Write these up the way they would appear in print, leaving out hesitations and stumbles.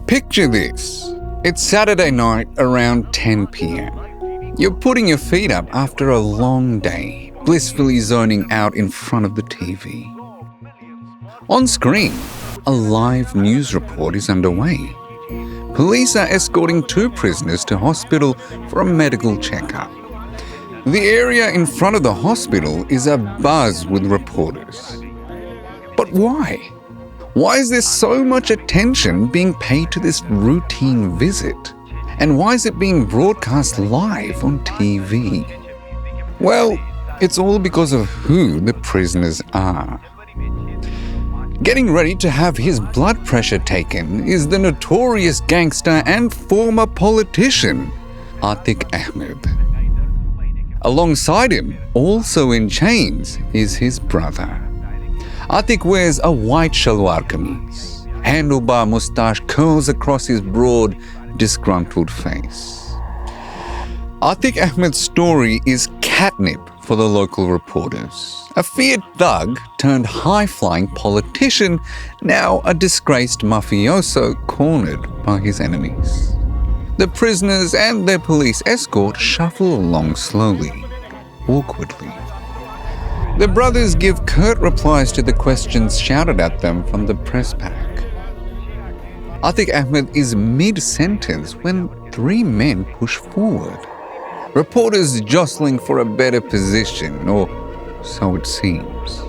Picture this. It's Saturday night around 10 p.m. You're putting your feet up after a long day, blissfully zoning out in front of the TV. On screen, a live news report is underway. Police are escorting 2 prisoners to hospital for a medical checkup. The area in front of the hospital is abuzz with reporters. But why? Why is there so much attention being paid to this routine visit? And why is it being broadcast live on TV? Well, it's all because of who the prisoners are. Getting ready to have his blood pressure taken is the notorious gangster and former politician, Atiq Ahmed. Alongside him, also in chains, is his brother. Atiq wears a white shalwar kameez. Handlebar moustache curls across his broad, disgruntled face. Atiq Ahmed's story is catnip for the local reporters. A feared thug turned high-flying politician, now a disgraced mafioso cornered by his enemies. The prisoners and their police escort shuffle along slowly, awkwardly. The brothers give curt replies to the questions shouted at them from the press pack. Atiq Ahmed is mid-sentence when 3 men push forward. Reporters jostling for a better position, or so it seems.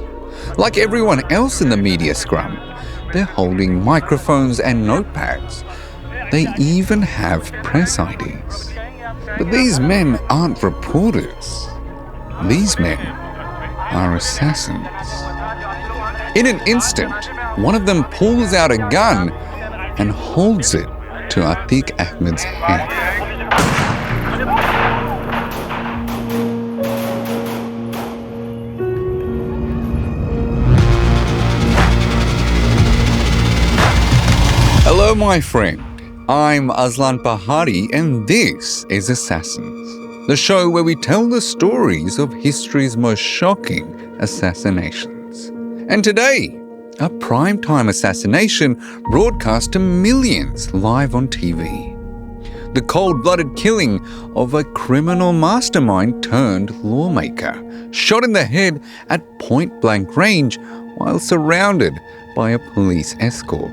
Like everyone else in the media scrum, they're holding microphones and notepads. They even have press IDs. But these men aren't reporters. These men are assassins. In an instant, one of them pulls out a gun and holds it to Atiq Ahmed's head. Hello, my friend. I'm Aslan Pahari, and this is Assassins, the show where we tell the stories of history's most shocking assassinations. And today, a primetime assassination broadcast to millions live on TV. The cold-blooded killing of a criminal mastermind turned lawmaker, shot in the head at point-blank range while surrounded by a police escort.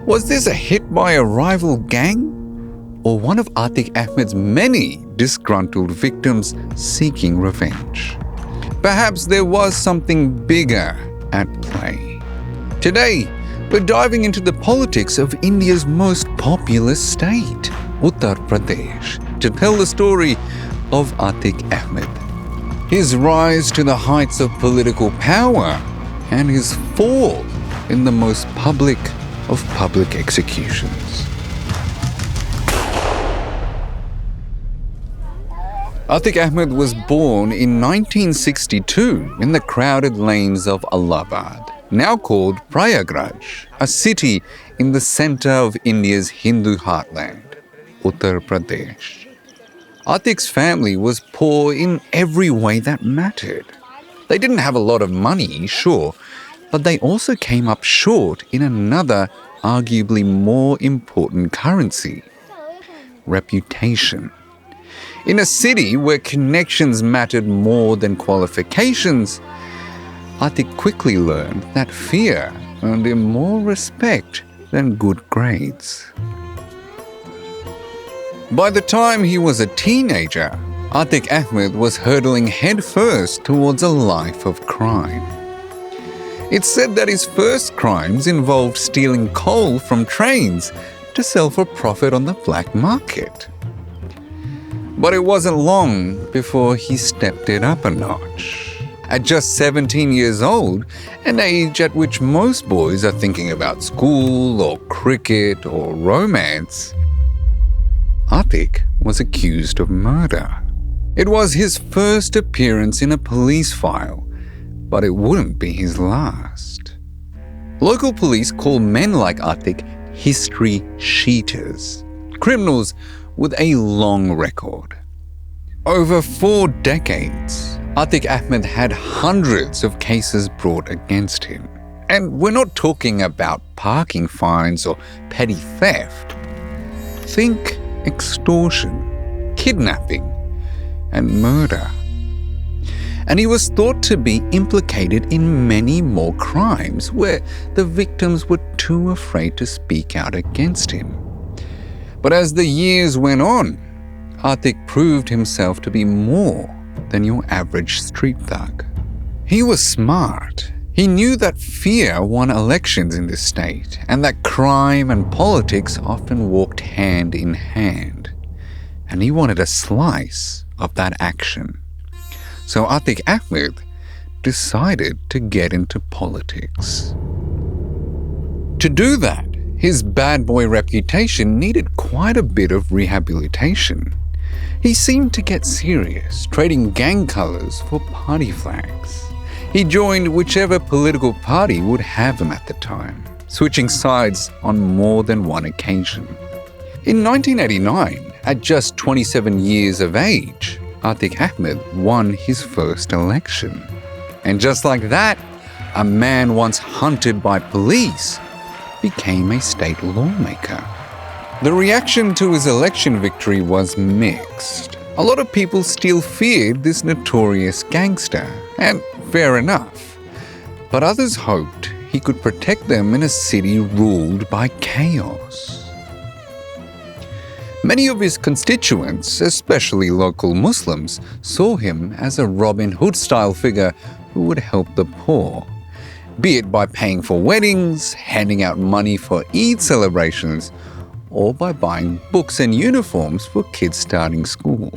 Was this a hit by a rival gang? Or one of Atiq Ahmed's many disgruntled victims seeking revenge? Perhaps there was something bigger at play. Today, we're diving into the politics of India's most populous state, Uttar Pradesh, to tell the story of Atiq Ahmed. His rise to the heights of political power and his fall in the most public of public executions. Atiq Ahmed was born in 1962 in the crowded lanes of Allahabad, now called Prayagraj, a city in the center of India's Hindu heartland, Uttar Pradesh. Atiq's family was poor in every way that mattered. They didn't have a lot of money, sure, but they also came up short in another, arguably more important currency: reputation. In a city where connections mattered more than qualifications, Atiq quickly learned that fear earned him more respect than good grades. By the time he was a teenager, Atiq Ahmed was hurtling headfirst towards a life of crime. It's said that his first crimes involved stealing coal from trains to sell for profit on the black market. But it wasn't long before he stepped it up a notch. At just 17 years old, an age at which most boys are thinking about school or cricket or romance, Atiq was accused of murder. It was his first appearance in a police file, but it wouldn't be his last. Local police call men like Atiq history sheeters, criminals with a long record. Over 4 decades, Atiq Ahmed had hundreds of cases brought against him. And we're not talking about parking fines or petty theft. Think extortion, kidnapping, and murder. And he was thought to be implicated in many more crimes where the victims were too afraid to speak out against him. But as the years went on, Atiq proved himself to be more than your average street thug. He was smart. He knew that fear won elections in this state and that crime and politics often walked hand in hand. And he wanted a slice of that action. So Atiq Ahmed decided to get into politics. To do that, his bad boy reputation needed quite a bit of rehabilitation. He seemed to get serious, trading gang colors for party flags. He joined whichever political party would have him at the time, switching sides on more than one occasion. In 1989, at just 27 years of age, Atiq Ahmed won his first election. And just like that, a man once hunted by police became a state lawmaker. The reaction to his election victory was mixed. A lot of people still feared this notorious gangster, and fair enough. But others hoped he could protect them in a city ruled by chaos. Many of his constituents, especially local Muslims, saw him as a Robin Hood-style figure who would help the poor, be it by paying for weddings, handing out money for Eid celebrations, or by buying books and uniforms for kids starting school.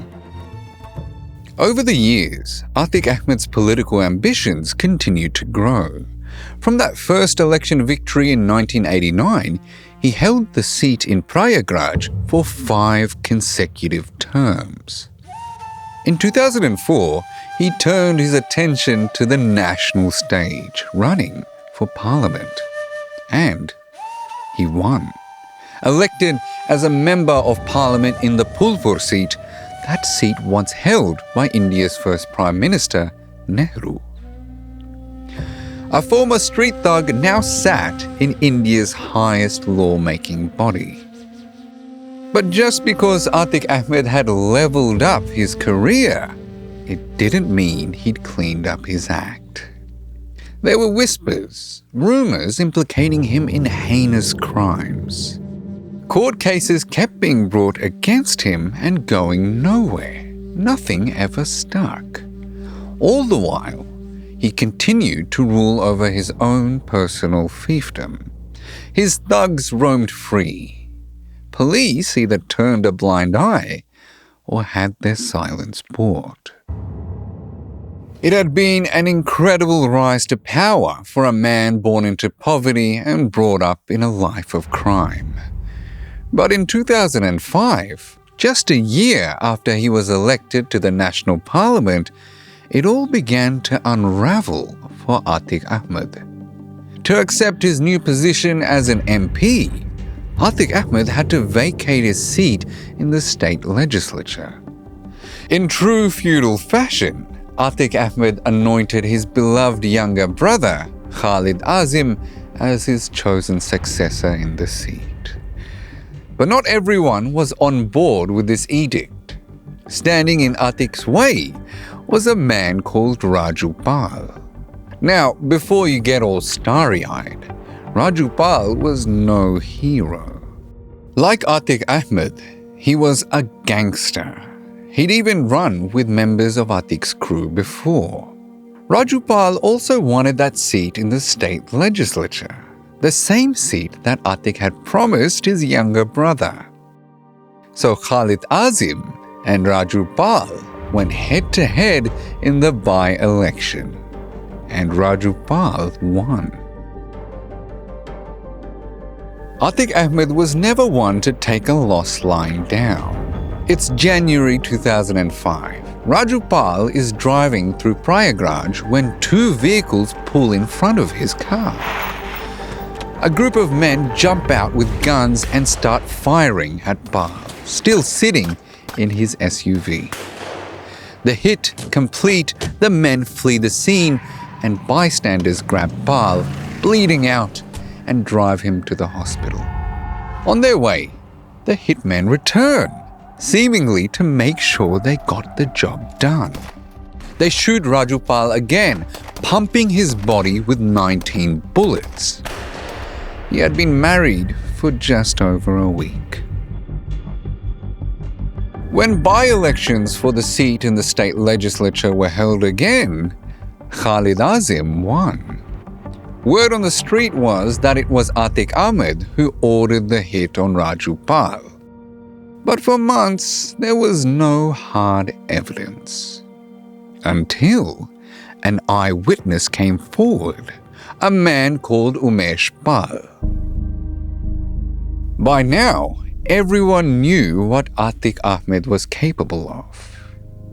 Over the years, Atiq Ahmed's political ambitions continued to grow. From that first election victory in 1989, he held the seat in Prayagraj for 5 consecutive terms. In 2004, he turned his attention to the national stage, running for parliament. And he won. Elected as a member of parliament in the Phulpur seat, that seat once held by India's first Prime Minister, Nehru. A former street thug now sat in India's highest lawmaking body. But just because Atiq Ahmed had leveled up his career, it didn't mean he'd cleaned up his act. There were whispers, rumors implicating him in heinous crimes. Court cases kept being brought against him and going nowhere. Nothing ever stuck. All the while, he continued to rule over his own personal fiefdom. His thugs roamed free. Police either turned a blind eye or had their silence bought. It had been an incredible rise to power for a man born into poverty and brought up in a life of crime. But in 2005, just a year after he was elected to the National Parliament, it all began to unravel for Atiq Ahmed. To accept his new position as an MP, Atiq Ahmed had to vacate his seat in the state legislature. In true feudal fashion, Atiq Ahmed anointed his beloved younger brother, Khalid Azim, as his chosen successor in the seat. But not everyone was on board with this edict. Standing in Atiq's way was a man called Raju Pal. Now, before you get all starry-eyed, Raju Pal was no hero. Like Atiq Ahmed, he was a gangster. He'd even run with members of Atiq's crew before. Raju Pal also wanted that seat in the state legislature, the same seat that Atiq had promised his younger brother. So Khalid Azim and Raju Pal went head-to-head in the by-election, and Raju Pal won. Atiq Ahmed was never one to take a loss lying down. It's January 2005. Raju Pal is driving through Prayagraj when 2 vehicles pull in front of his car. A group of men jump out with guns and start firing at Pal, still sitting in his SUV. The hit complete, the men flee the scene, and bystanders grab Pal, bleeding out, and drive him to the hospital. On their way, the hitmen return, seemingly to make sure they got the job done. They shoot Raju Pal again, pumping his body with 19 bullets. He had been married for just over a week. When by-elections for the seat in the state legislature were held again, Khalid Azim won. Word on the street was that it was Atiq Ahmed who ordered the hit on Raju Pal. But for months, there was no hard evidence. Until an eyewitness came forward, a man called Umesh Pal. By now, everyone knew what Atiq Ahmed was capable of.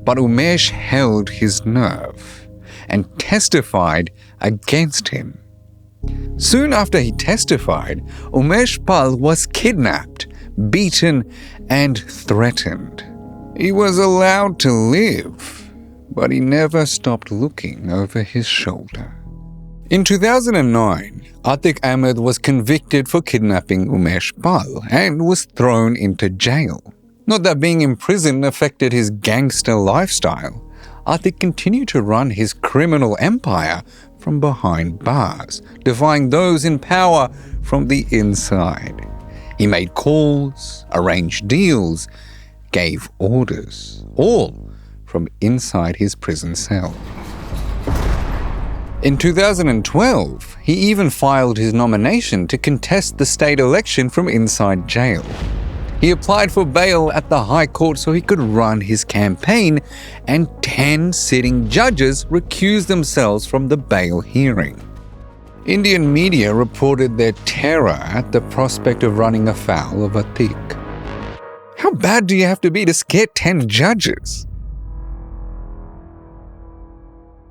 But Umesh held his nerve and testified against him. Soon after he testified, Umesh Pal was kidnapped, beaten, and threatened. He was allowed to live, but he never stopped looking over his shoulder. In 2009, Atiq Ahmed was convicted for kidnapping Umesh Pal and was thrown into jail. Not that being in prison affected his gangster lifestyle. Atiq continued to run his criminal empire from behind bars, defying those in power from the inside. He made calls, arranged deals, gave orders, all from inside his prison cell. In 2012, he even filed his nomination to contest the state election from inside jail. He applied for bail at the High Court so he could run his campaign, and 10 sitting judges recused themselves from the bail hearing. Indian media reported their terror at the prospect of running afoul of Atiq. How bad do you have to be to scare 10 judges?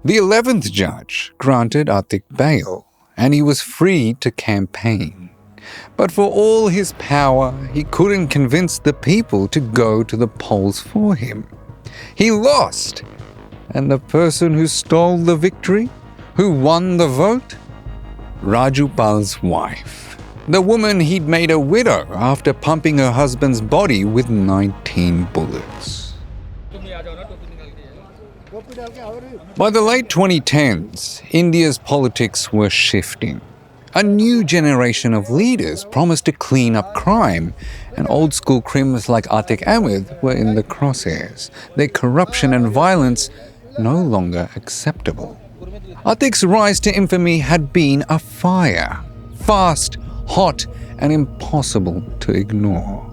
The 11th judge granted Atiq bail, and he was free to campaign. But for all his power, he couldn't convince the people to go to the polls for him. He lost, and the person who stole the victory, who won the vote? Raju Pal's wife, the woman he'd made a widow after pumping her husband's body with 19 bullets. By the late 2010s, India's politics were shifting. A new generation of leaders promised to clean up crime, and old-school criminals like Atiq Ahmed were in the crosshairs, their corruption and violence no longer acceptable. Atiq's rise to infamy had been a fire, fast, hot, and impossible to ignore.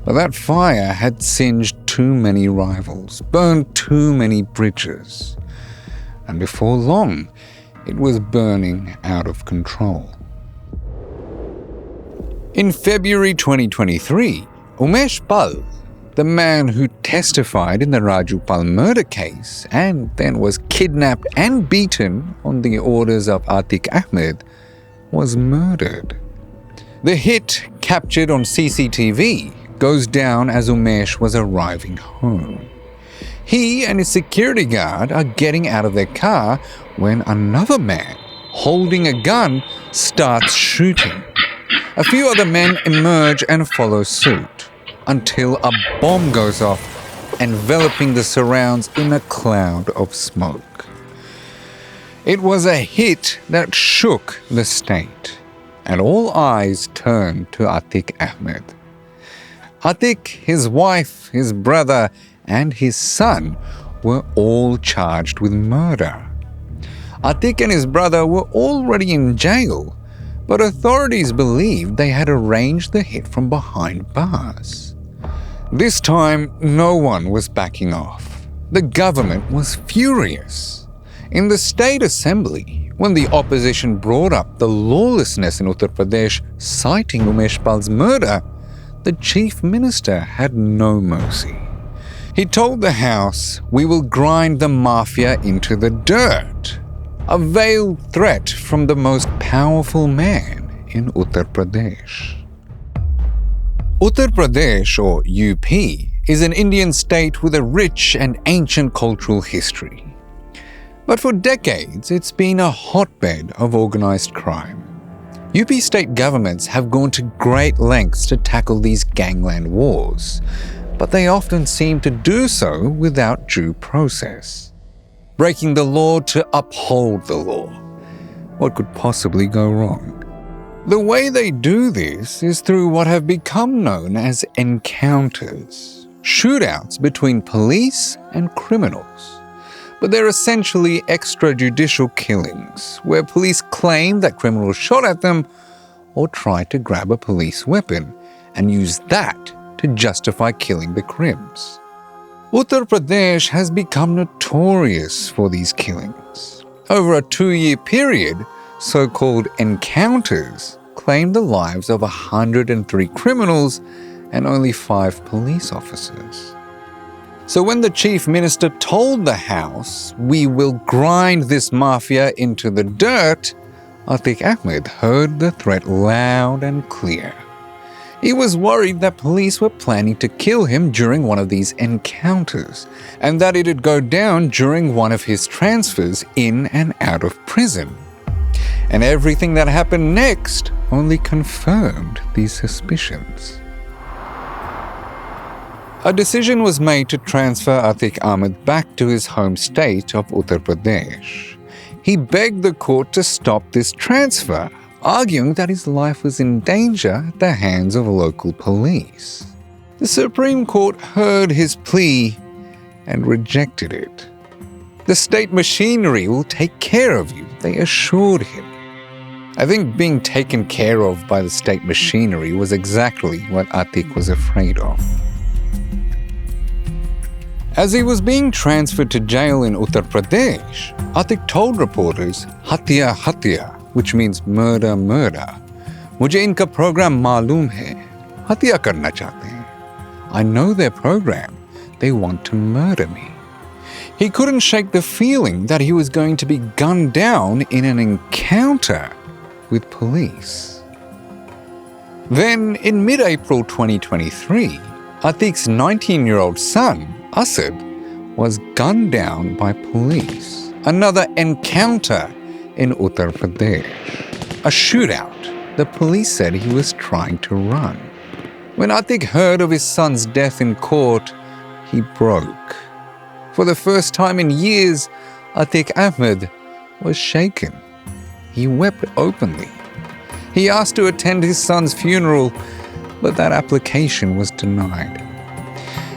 But that fire had singed too many rivals, burned too many bridges, and before long, it was burning out of control. In February 2023, Umesh Pal, the man who testified in the Raju Pal murder case and then was kidnapped and beaten on the orders of Atiq Ahmed, was murdered. The hit, captured on CCTV, goes down as Umesh was arriving home. He and his security guard are getting out of their car when another man, holding a gun, starts shooting. A few other men emerge and follow suit, until a bomb goes off, enveloping the surrounds in a cloud of smoke. It was a hit that shook the state, and all eyes turned to Atiq Ahmed. Atiq, his wife, his brother, and his son were all charged with murder. Atiq and his brother were already in jail, but authorities believed they had arranged the hit from behind bars. This time, no one was backing off. The government was furious. In the state assembly, when the opposition brought up the lawlessness in Uttar Pradesh, citing Umesh Pal's murder, the chief minister had no mercy. He told the House, "We will grind the mafia into the dirt," a veiled threat from the most powerful man in Uttar Pradesh. Uttar Pradesh, or UP, is an Indian state with a rich and ancient cultural history. But for decades, it's been a hotbed of organized crime. UP state governments have gone to great lengths to tackle these gangland wars, but they often seem to do so without due process. Breaking the law to uphold the law. What could possibly go wrong? The way they do this is through what have become known as encounters, shootouts between police and criminals. But they're essentially extrajudicial killings, where police claim that criminals shot at them or tried to grab a police weapon and use that to justify killing the crims. Uttar Pradesh has become notorious for these killings. Over a 2-year period, so-called encounters claimed the lives of 103 criminals and only 5 police officers. So when the chief minister told the House, "We will grind this mafia into the dirt," Atiq Ahmed heard the threat loud and clear. He was worried that police were planning to kill him during one of these encounters, and that it'd go down during one of his transfers in and out of prison. And everything that happened next only confirmed these suspicions. A decision was made to transfer Atiq Ahmed back to his home state of Uttar Pradesh. He begged the court to stop this transfer, arguing that his life was in danger at the hands of local police. The Supreme Court heard his plea and rejected it. "The state machinery will take care of you," they assured him. I think being taken care of by the state machinery was exactly what Atiq was afraid of. As he was being transferred to jail in Uttar Pradesh, Atiq told reporters, "Hatya, hatya," which means murder, murder. "Mujhe inka program मालूम hai. Hatya karna chahte hain. I know their program. They want to murder me." He couldn't shake the feeling that he was going to be gunned down in an encounter with police. Then, in mid-April 2023, Atiq's 19-year-old son, Asad, was gunned down by police. Another encounter in Uttar Pradesh. A shootout. The police said he was trying to run. When Atiq heard of his son's death in court, he broke. For the first time in years, Atiq Ahmed was shaken. He wept openly. He asked to attend his son's funeral, but that application was denied.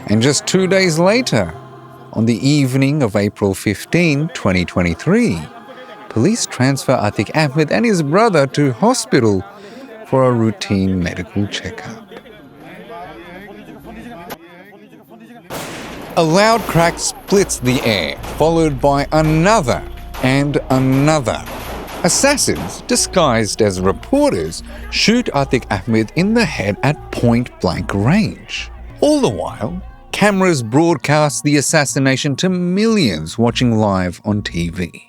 And just 2 days later, on the evening of April 15, 2023, police transfer Atiq Ahmed and his brother to hospital for a routine medical checkup. A loud crack splits the air, followed by another and another. Assassins, disguised as reporters, shoot Atiq Ahmed in the head at point-blank range. All the while, cameras broadcast the assassination to millions watching live on TV.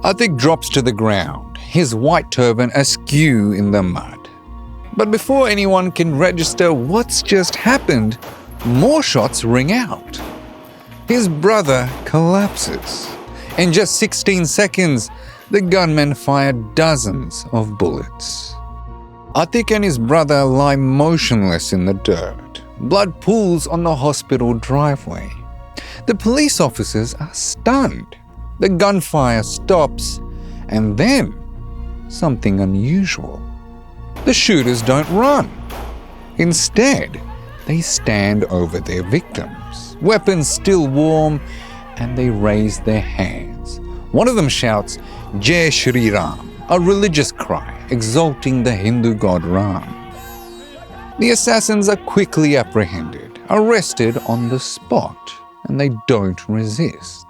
Atiq drops to the ground, his white turban askew in the mud. But before anyone can register what's just happened, more shots ring out. His brother collapses. In just 16 seconds, the gunmen fired dozens of bullets. Atiq and his brother lie motionless in the dirt. Blood pools on the hospital driveway. The police officers are stunned. The gunfire stops, and then something unusual. The shooters don't run. Instead, they stand over their victims, weapons still warm, and they raise their hands. One of them shouts, "Jai Shri Ram," a religious cry exalting the Hindu god Ram. The assassins are quickly apprehended, arrested on the spot, and they don't resist.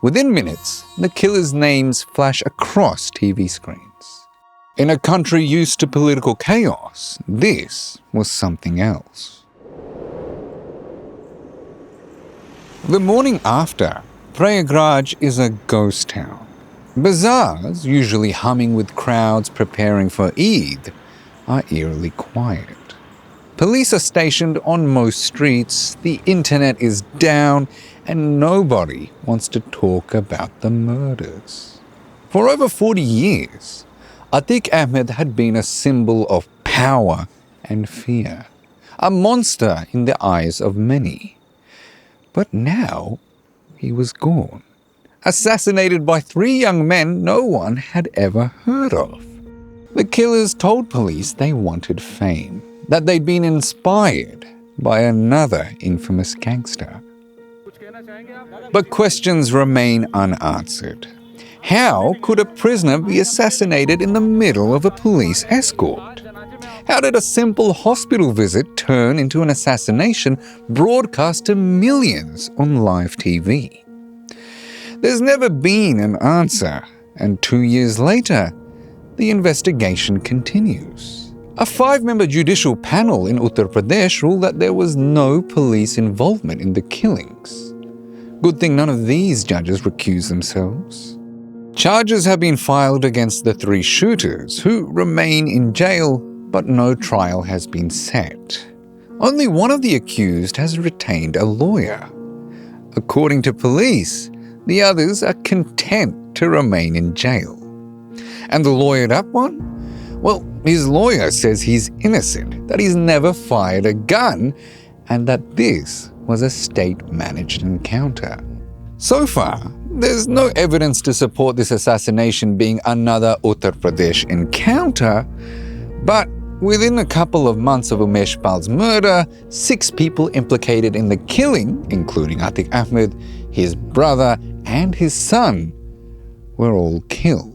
Within minutes, the killers' names flash across TV screens. In a country used to political chaos, this was something else. The morning after, Prayagraj is a ghost town. Bazaars, usually humming with crowds preparing for Eid, are eerily quiet. Police are stationed on most streets, the internet is down, and nobody wants to talk about the murders. For over 40 years, Atiq Ahmed had been a symbol of power and fear, a monster in the eyes of many. But now he was gone, assassinated by 3 young men no one had ever heard of. The killers told police they wanted fame, that they'd been inspired by another infamous gangster. But questions remain unanswered. How could a prisoner be assassinated in the middle of a police escort? How did a simple hospital visit turn into an assassination broadcast to millions on live TV? There's never been an answer, and 2 years later, the investigation continues. A 5-member judicial panel in Uttar Pradesh ruled that there was no police involvement in the killings. Good thing none of these judges recused themselves. Charges have been filed against the 3 shooters, who remain in jail, but no trial has been set. Only one of the accused has retained a lawyer. According to police, the others are content to remain in jail. And the lawyered up one? Well, his lawyer says he's innocent, that he's never fired a gun, and that this was a state-managed encounter. So far, there's no evidence to support this assassination being another Uttar Pradesh encounter, but within a couple of months of Umesh Pal's murder, 6 people implicated in the killing, including Atiq Ahmed, his brother, and his son, were all killed.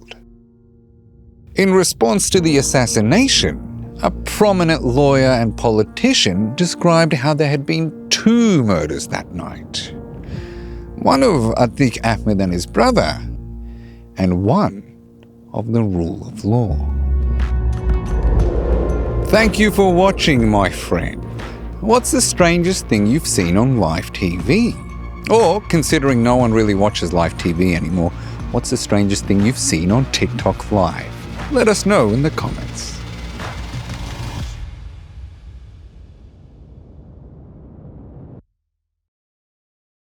In response to the assassination, a prominent lawyer and politician described how there had been 2 murders that night. One of Atiq Ahmed and his brother, and one of the rule of law. Thank you for watching, my friend. What's the strangest thing you've seen on live TV? Or, considering no one really watches live TV anymore, what's the strangest thing you've seen on TikTok Live? Let us know in the comments.